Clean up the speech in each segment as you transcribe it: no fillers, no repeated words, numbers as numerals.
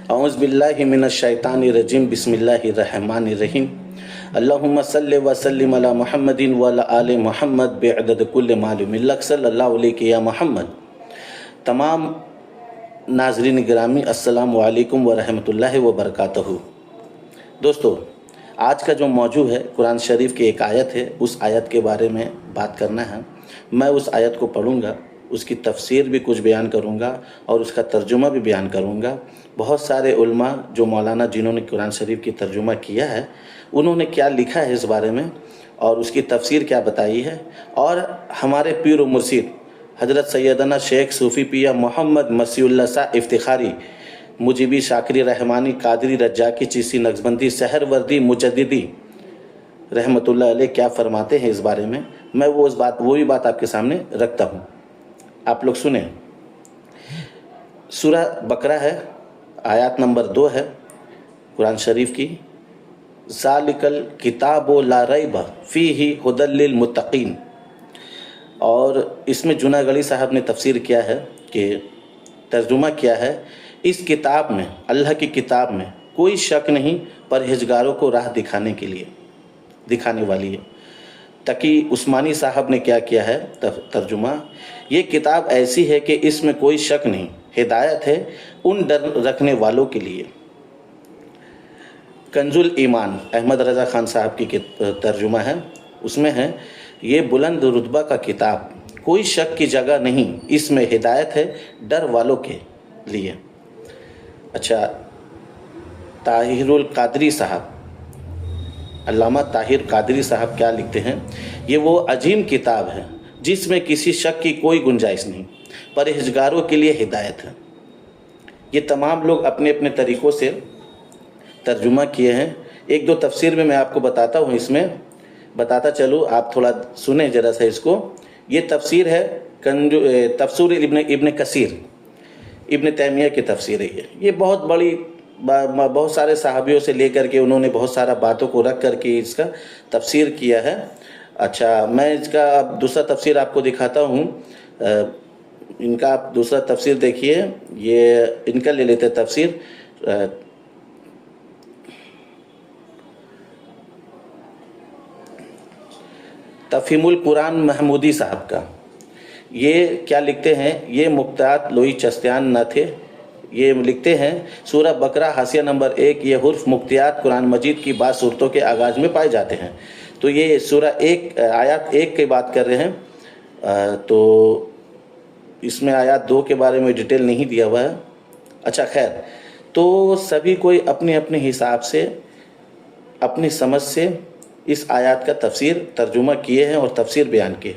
औज़ु बिल्लाहि मिनश शैतानिर रजीम बिस्मिल्लाहिर रहमानिर रहीम अल्लाहुम्मा सल्लि व सल्लिम अला मुहम्मदिन व अला आलि मुहम्मद बिअदद कुल्लि मालूम लक सल्लल्लाहु अलैहि या मोहम्मद। तमाम नाज़रीन गिरामी अस्सलामु अलैकुम व रहमतुल्लाहि व बरकातहू। दोस्तों, आज का जो मौजू है कुरान शरीफ की एक आयत है, उस आयत के बारे में बात करना है। मैं उस आयत को पढ़ूंगा, उसकी तफसीर भी कुछ बयान करूंगा और उसका तर्जुमा भी बयान करूंगा। बहुत सारे उलमा जो मौलाना जिन्होंने कुरान शरीफ की तर्जुमा किया है, उन्होंने क्या लिखा है इस बारे में और उसकी तफसीर क्या बताई है। और हमारे पीर व मुर्शिद हज़रत सैयदना शेख सूफ़ी पिया मोहम्मद मसीहुल्लाह शाह इफ्तिखारी मुजीबी शाकिरी रहमानी कादरी रज्जाकी चिश्ती नक्शबंदी सहरवर्दी मुजद्दिदी रहमतुल्लाह अलैह क्या फरमाते हैं इस बारे में, मैं वही बात आपके सामने रखता हूँ। आप लोग सुने। सूरह बकरा है, आयत नंबर 2 है कुरान शरीफ की। ज़ालिकल किताबो ला रैब फ़ीही हुदल लिल मुत्तक़ीन। और इसमें जुनागढ़ी साहब ने तफसीर किया है कि तर्जुमा किया है, इस किताब में, अल्लाह की किताब में कोई शक नहीं परहेजगारों को राह दिखाने वाली है। तकी उस्मानी साहब ने क्या किया है तर्जुमा, ये किताब ऐसी है कि इसमें कोई शक नहीं, हिदायत है उन डर रखने वालों के लिए। कंजुल ईमान अहमद रज़ा खान साहब की तर्जुमा है, उसमें है ये बुलंद रुतबा का किताब, कोई शक की जगह नहीं, इसमें हिदायत है डर वालों के लिए। अच्छा, ताहिरुल कादरी साहब, अल्लामा ताहिर कादरी साहब क्या लिखते हैं, ये वो अजीम किताब है जिसमें किसी शक की कोई गुंजाइश नहीं, परहेजगारों के लिए हिदायत है। ये तमाम लोग अपने अपने तरीक़ों से तर्जुमा किए हैं। एक दो तफसीर में मैं आपको बताता हूँ, इसमें बताता चलूँ, आप थोड़ा सुने ज़रा सा इसको। ये तफसीर है तफसीर इब्न कसीर, इब्न तैमिया की तफसीर है ये बहुत बड़ी, बहुत सारे सहाबियों से लेकर के उन्होंने बहुत सारा बातों को रख करके इसका तफसीर किया है। अच्छा, मैं इसका अब दूसरा तफसीर आपको दिखाता हूँ। इनका आप दूसरा तफसीर देखिए, ये इनका ले लेते तफसीर। तफ़हीमुल कुरान महमूदी साहब का, ये क्या लिखते हैं, ये मुक्तात लोई चस्तियान न थे, ये लिखते हैं सूरह बकरा हाशिया नंबर 1, ये हुर्फ मुक्तियात कुरान मजीद की बात सूरतों के आगाज़ में पाए जाते हैं। तो ये सूरह 1 आयत 1 की बात कर रहे हैं, तो इसमें आयत 2 के बारे में डिटेल नहीं दिया हुआ है। अच्छा खैर, तो सभी कोई अपने अपने हिसाब से, अपनी समझ से इस आयत का तफसीर तर्जुमा किए हैं और तफसीर बयान किए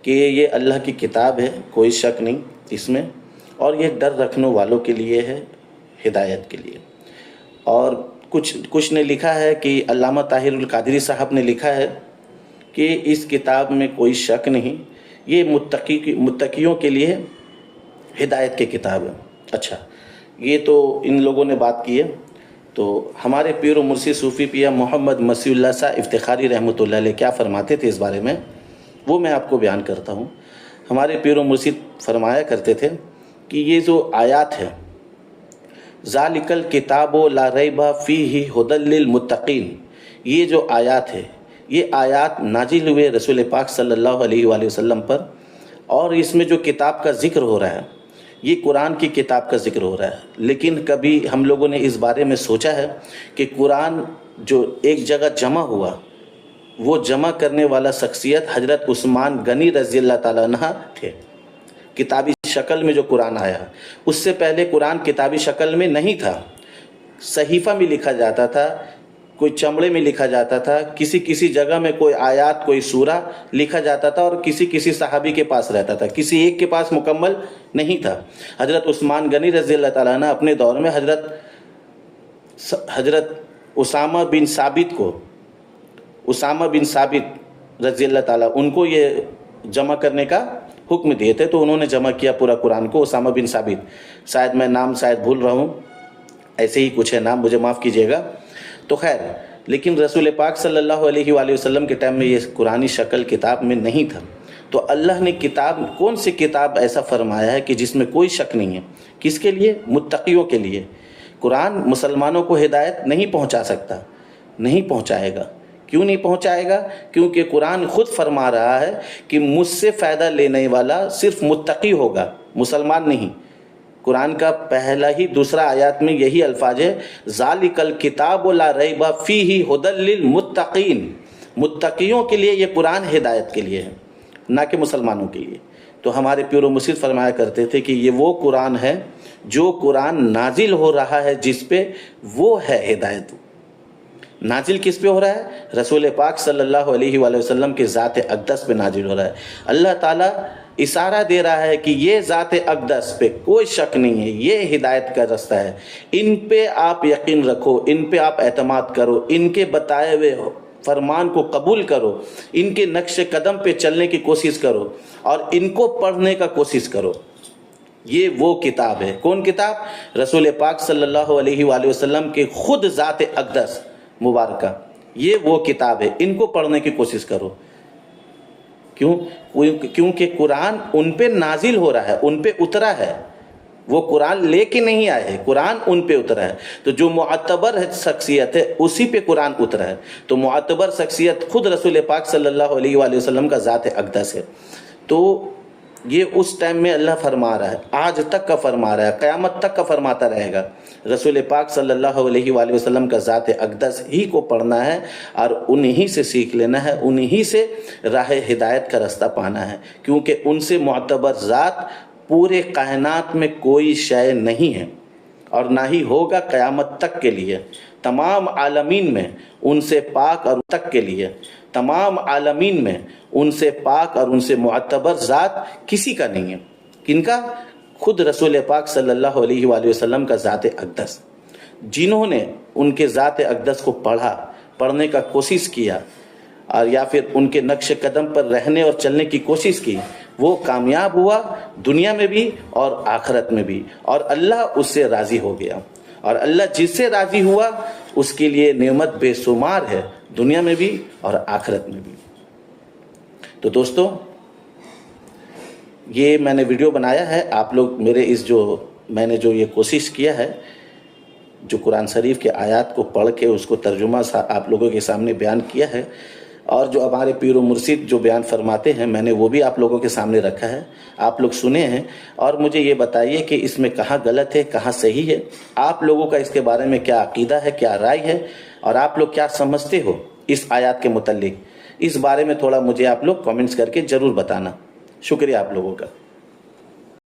कि ये अल्लाह की किताब है, कोई शक नहीं इसमें, और ये डर रखने वालों के लिए है, हिदायत के लिए। और कुछ ने लिखा है कि अल्लामा ताहिरुल कादरी साहब ने लिखा है कि इस किताब में कोई शक नहीं, ये मुत्तकियों के लिए हिदायत की किताब है। अच्छा, ये तो इन लोगों ने बात की है। तो हमारे पीर व मुर्शिद सूफ़ी पिया मोहम्मद मसीहुल्लाह शाह इफ्तिखारी रहमतुल्लाह अलैह क्या फरमाते थे इस बारे में, वो मैं आपको बयान करता हूँ। हमारे पीर व मुर्शिद फरमाया करते थे कि ये जो आयत है, ज़ालिकल किताबो ला रैब फ़ीही हुदल लिल मुत्तक़ीन, ये जो आयत है, ये आयत नाजिल हुए रसूल पाक सल्लल्लाहु अलैहि वसल्लम पर, और इसमें जो किताब का ज़िक्र हो रहा है, ये कुरान की किताब का ज़िक्र हो रहा है। लेकिन कभी हम लोगों ने इस बारे में सोचा है कि कुरान जो एक जगह जमा हुआ, वो जमा करने वाला शख्सियत हज़रत उस्मान गनी रज़ी अल्लाह ताला अन्हु थे। किताबी शक्ल में जो कुरान आया, उससे पहले कुरान किताबी शक्ल में नहीं था, सहीफ़ा में लिखा जाता था, कोई चमड़े में लिखा जाता था, किसी किसी जगह में कोई आयत, कोई सूरा लिखा जाता था, और किसी किसी सहाबी के पास रहता था, किसी एक के पास मुकम्मल नहीं था। हज़रत उस्मान गनी रज़ी अल्लाह ताला अन्हु अपने दौर में हज़रत उसामा बिन साबित रज़ी अल्लाह ताला उनको ये जमा करने का हुक्म दिए थे, तो उन्होंने जमा किया पूरा कुरान को। उसामा बिन साबित, शायद मैं नाम भूल रहा हूँ, ऐसे ही कुछ है नाम, मुझे माफ़ कीजिएगा। तो खैर, लेकिन रसूल पाक सल्लल्लाहु अलैहि वसल्लम के टाइम में ये कुरानी शक्ल किताब में नहीं था। तो अल्लाह ने किताब, कौन सी किताब ऐसा फरमाया है कि जिसमें कोई शक नहीं है, किसके लिए? मुत्तकियों के लिए। कुरान मुसलमानों को हिदायत नहीं पहुंचा सकता, नहीं पहुंचाएगा। क्यों नहीं पहुंचाएगा? क्योंकि कुरान खुद फरमा रहा है कि मुझसे फ़ायदा लेने वाला सिर्फ मुत्तकी होगा, मुसलमान नहीं। कुरान का पहला ही दूसरा आयत में यही अल्फाज है, ज़ालिकल किताब ला रैब फीही हुदल लिल मुत्तकीन। मुत्तकियों के लिए ये कुरान हिदायत के लिए है, ना कि मुसलमानों के लिए। तो हमारे प्यारे मुर्शिद फरमाया करते थे कि ये वो कुरान है जो कुरान नाजिल हो रहा है जिस पे, वो है हिदायत। नाजिल किस पे हो रहा है? रसूल पाक सल्लल्लाहु अलैहि वसल्लम के ज़ात अक़दस पे नाजिल हो रहा है। अल्लाह ताला इशारा दे रहा है कि ये ज़ात अक़दस पे कोई शक नहीं है, ये हिदायत का रास्ता है, इन पे आप यकीन रखो, इन पे आप एतमाद करो, इनके बताए हुए फरमान को कबूल करो, इनके नक्श कदम पे चलने की कोशिश करो और इनको पढ़ने का कोशिश करो। ये वो किताब है। कौन किताब? रसूल पाक सल्लल्लाहु अलैहि वसल्लम के खुद ज़ात अक़दस मुबारका, ये वो किताब है, इनको पढ़ने की कोशिश करो। क्यों? क्योंकि कुरान उन पे नाजिल हो रहा है, उन पे उतरा है। वो कुरान लेके नहीं आए हैं, कुरान उन पे उतरा है। तो जो मुअत्तबर शख्सियत है उसी पे कुरान उतरा है। तो मुअत्तबर शख्सियत खुद रसूल पाक सल्लल्लाहु अलैहि वसल्लम का ज़ात अक़दस है। तो ये उस टाइम में अल्लाह फरमा रहा है, आज तक का फरमा रहा है, क़यामत तक का फरमाता रहेगा। रसूल पाक सल्लल्लाहु अलैहि वसल्लम का ज़ात अक़दस ही को पढ़ना है और उन्हीं से सीख लेना है, उन्हीं से राह हिदायत का रास्ता पाना है। क्योंकि उनसे मुअत्तबर ज़ात पूरे कायनात में कोई शय नहीं है और ना ही होगा क़यामत तक के लिए। तमाम आलमीन में उनसे पाक और तक के लिए, तमाम आलमीन में उनसे पाक और उनसे मुअत्तबर ज़ात किसी का नहीं है। किनका? खुद रसूल पाक सल्लल्लाहु अलैहि वसल्लम का ज़ात अक़दस। जिन्होंने उनके ज़ात अक़दस को पढ़ने का कोशिश किया और या फिर उनके नक्श कदम पर रहने और चलने की कोशिश की, वो कामयाब हुआ दुनिया में भी और आखिरत में भी, और अल्लाह उससे राज़ी हो गया। और अल्लाह जिससे राज़ी हुआ उसके लिए नेमत बेशुमार है, दुनिया में भी और आखिरत में भी। तो दोस्तों, ये मैंने वीडियो बनाया है, आप लोग मेरे मैंने जो ये कोशिश किया है, जो कुरान शरीफ के आयत को पढ़ के उसको तर्जुमा आप लोगों के सामने बयान किया है, और जो हमारे पीर मुर्शिद जो बयान फरमाते हैं मैंने वो भी आप लोगों के सामने रखा है, आप लोग सुने हैं। और मुझे ये बताइए कि इसमें कहाँ गलत है, कहाँ सही है, आप लोगों का इसके बारे में क्या अकीदा है, क्या राय है, और आप लोग क्या समझते हो इस आयत के मुतल्लिक। इस बारे में थोड़ा मुझे आप लोग कमेंट्स करके ज़रूर बताना। शुक्रिया आप लोगों का।